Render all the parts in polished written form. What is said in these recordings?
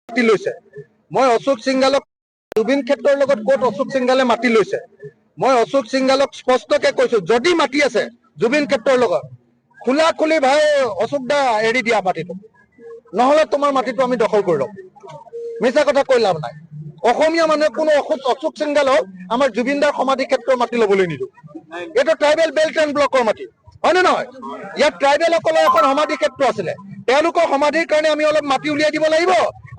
মাটি লৈছে। মই অশোক সিংঘালক জুবিন ক্ষেত্ৰৰ লগত ক'ত অশোক সিংঘালে মাটি লৈছে, মই অশোক সিংঘালক স্পষ্টকে কৈছো, যদি মাটি আছে জুবিন ক্ষেত্ৰৰ লগত খোলা খুলি ভাই অশোক দা এৰি দিয়া মাটিটো, নহলে তোমাৰ মাটিটো আমি দখল কৰি ল'ম। মিছা কথা কৈ লাভ নাই। অসমীয়া মানুহে কোনো অশোক সিংঘালক আমাৰ জুবিনদাৰ সমাধি ক্ষেত্ৰৰ মাটি ল'বলৈ নিদিওঁ। এইটো ট্ৰাইবেল বেল্ট এণ্ড ব্লকৰ মাটি, হয় নে নহয়? ইয়াত ট্ৰাইবেলসকলৰ এখন সমাধি ক্ষেত্ৰ আছিলে, তেওঁলোকৰ সমাধিৰ কাৰণে আমি অলপ মাটি উলিয়াই দিব লাগিব,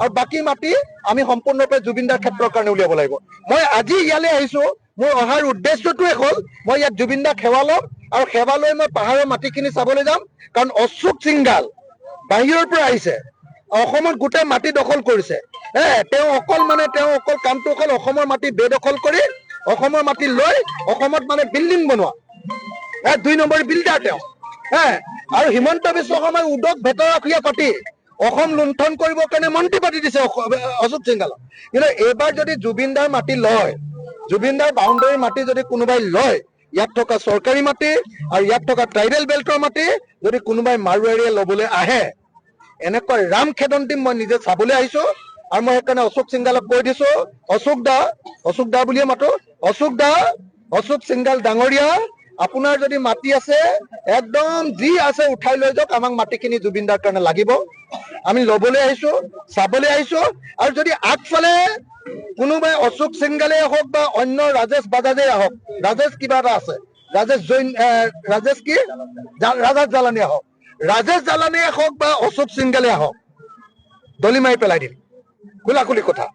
আৰু বাকী মাটি আমি সম্পূৰ্ণৰূপে জুবিনদাৰ ক্ষেত্ৰৰ কাৰণে উলিয়াব লাগিব। মই আজি ইয়ালৈ আহিছো, মোৰ অহাৰ উদ্দেশ্যটোৱে হ'ল মই ইয়াত জুবিনদাক সেৱা ল'ম, আৰু সেৱা লৈ মই পাহাৰৰ মাটিখিনি চাবলৈ যাম। কাৰণ অশোক সিংঘাল বাহিৰৰ পৰা আহিছে, অসমত গোটেই মাটি দখল কৰিছে। তেওঁ অকল কামটো অকল অসমৰ মাটি বেদখল কৰি অসমৰ মাটি লৈ অসমত বিল্ডিং বনোৱা ২ নম্বৰ বিল্ডাৰ তেওঁ। আৰু হিমন্ত বিশ্ব শৰ্মাই উদক ভেটৰাখীয়া পাতি অসম লুণ্ঠন কৰিবৰ কাৰণে মন্ত্ৰী পাতি দিছে অশোক সিংঘালক। কিন্তু এইবাৰ যদি জুবিনদাৰ মাটি লয়, জুবিনদাৰ বাউণ্ডাৰীৰ মাটি যদি কোনোবাই লয়, ইয়াত থকা চৰকাৰী মাটি আৰু ইয়াত থকা ট্ৰাইবেল বেল্টৰ মাটি যদি কোনোবাই মাৰোৱাৰীয়ে ল'বলৈ আহে, এনেকুৱা ৰাম খেদন দিম মই নিজে চাবলৈ আহিছো। আৰু মই সেইকাৰণে অশোক সিংঘালক কৈ দিছো, অশোক দা বুলিয়ে মাতো, অশোক সিংঘাল ডাঙৰীয়া, আপোনাৰ যদি মাটি আছে একদম যি আছে উঠাই লৈ যাওক, আমাক মাটিখিনি জুবিনদাৰ কাৰণে লাগিব। আমি ল'বলৈ আহিছো, চাবলৈ আহিছো। আৰু যদি আগফালে কোনোবাই অশোক সিংঘালে হওক বা অন্য ৰাজেশ বাজাজে আহক, ৰাজেশ কিবা এটা আছে, ৰাজেশ জালানিয়ে হওক, ৰাজেশ জালানিয়ে হওক বা অশোক সিংঘালে আহক, দলি মাৰি পেলাই দিম। খোলাখুলি কথা,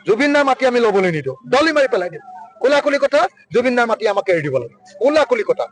জুবিনদাৰ মাটি আমি ল'বলৈ নিদিওঁ, দলি মাৰি পেলাই দিম। খোলাখুলি কথা, জুবিনদাৰ মাটি আমাক এৰি দিব লাগে, খোলাখুলি কথা।